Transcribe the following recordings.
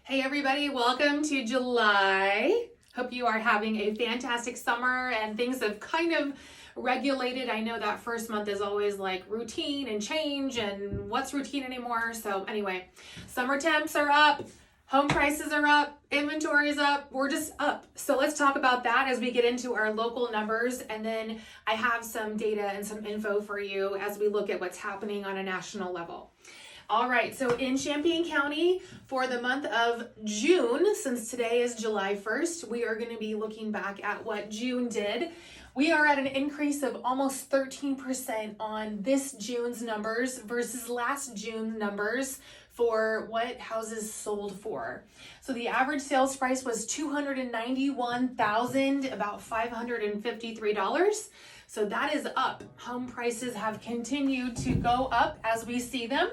Hey everybody, welcome to July. Hope you are having a fantastic summer and things have kind of regulated. I know that first month is always like routine and change and what's routine anymore. So anyway, summer temps are up, home prices are up, inventory is up, we're just up. So let's talk about that as we get into our local numbers, and then I have some data and some info for you as we look at what's happening on a national level. All right, so in Champaign County for the month of June, since today is July 1st, we are going to be looking back at what June did. We are at an increase of almost 13% on this June's numbers versus last June's numbers for what houses sold for. So the average sales price was $291,000, about $553. So that is up. Home prices have continued to go up as we see them.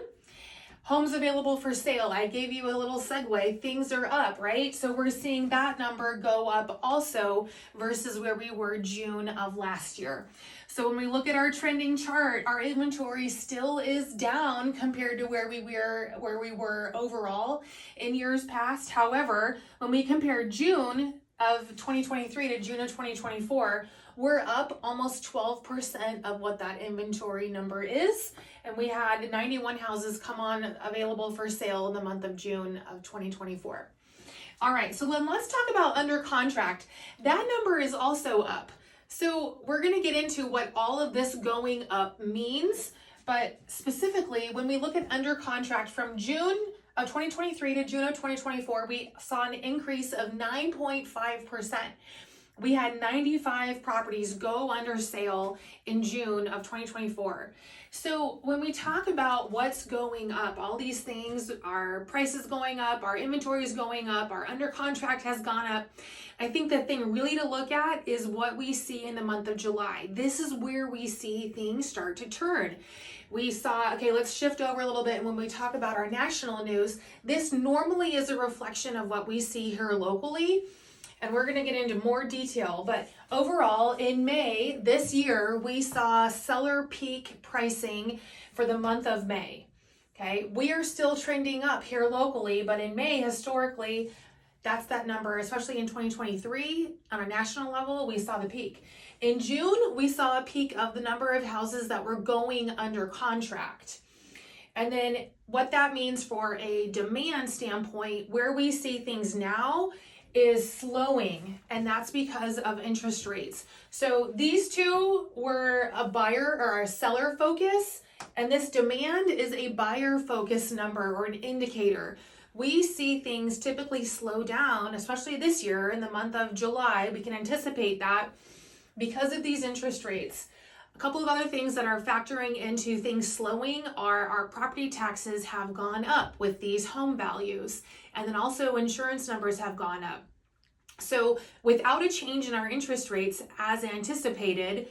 Homes available for sale. I gave you a little segue. Things are up, right? So we're seeing that number go up also versus where we were June of last year. So when we look at our trending chart, our inventory still is down compared to where we were overall in years past. However, when we compare June of 2023 to June of 2024, we're up almost 12% of what that inventory number is. And we had 91 houses come on available for sale in the month of June of 2024. All right, so then let's talk about under contract. That number is also up. So we're going to get into what all of this going up means. But specifically, when we look at under contract from June of 2023 to June of 2024, we saw an increase of 9.5%. We had 95 properties go under sale in June of 2024. So when we talk about what's going up, all these things, our prices going up, our inventory is going up, our under contract has gone up. I think the thing really to look at is what we see in the month of July. This is where we see things start to turn. We saw, okay, let's shift over a little bit. And when we talk about our national news, this normally is a reflection of what we see here locally. And we're going to get into more detail, but overall in May this year, we saw seller peak pricing for the month of May. Okay, we are still trending up here locally, but in May, historically, that's that number, especially in 2023 on a national level, we saw the peak. In June, we saw a peak of the number of houses that were going under contract. And then what that means for a demand standpoint, where we see things now is slowing, and that's because of interest rates. So these two were a buyer or a seller focus, and this demand is a buyer focus number or an indicator. We see things typically slow down, especially this year in the month of July. We can anticipate that because of these interest rates. A couple of other things that are factoring into things slowing are our property taxes have gone up with these home values, and then also insurance numbers have gone up. So without a change in our interest rates as anticipated,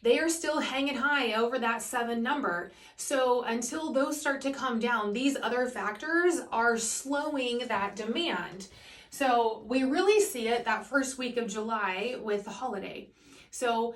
they are still hanging high over that 7 number. So until those start to come down, these other factors are slowing that demand. So we really see it that first week of July with the holiday. So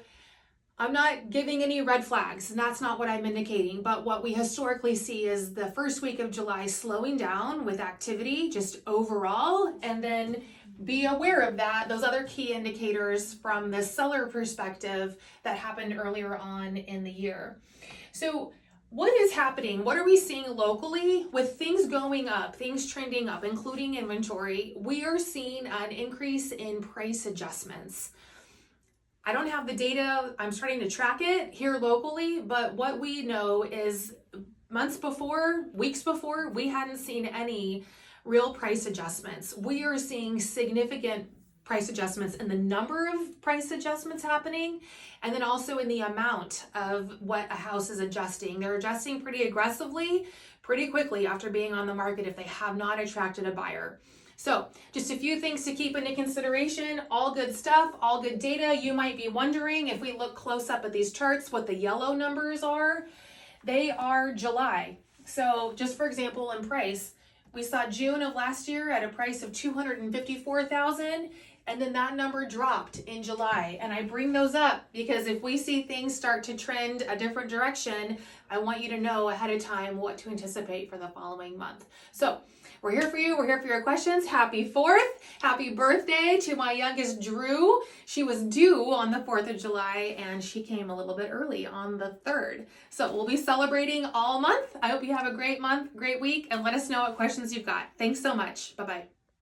I'm not giving any red flags, and that's not what I'm indicating, but what we historically see is the first week of July slowing down with activity just overall, and then be aware of that, those other key indicators from the seller perspective that happened earlier on in the year. So what is happening? What are we seeing locally with things going up, things trending up, including inventory? We are seeing an increase in price adjustments. I don't have the data, I'm starting to track it here locally, but what we know is months before, weeks before, we hadn't seen any real price adjustments. We are seeing significant price adjustments in the number of price adjustments happening, and then also in the amount of what a house is adjusting. They're adjusting pretty aggressively, pretty quickly after being on the market if they have not attracted a buyer. So just a few things to keep into consideration. All good stuff, all good data. You might be wondering, if we look close up at these charts, what the yellow numbers are. They are July. So just for example, in price, we saw June of last year at a price of $254,000, and then that number dropped in July. And I bring those up because if we see things start to trend a different direction, I want you to know ahead of time what to anticipate for the following month. So We're here for you. We're here for your questions. Happy 4th. Happy birthday to my youngest, Drew. She was due on the 4th of July and she came a little bit early on the 3rd. So we'll be celebrating all month. I hope you have a great month, great week, and let us know what questions you've got. Thanks so much. Bye-bye.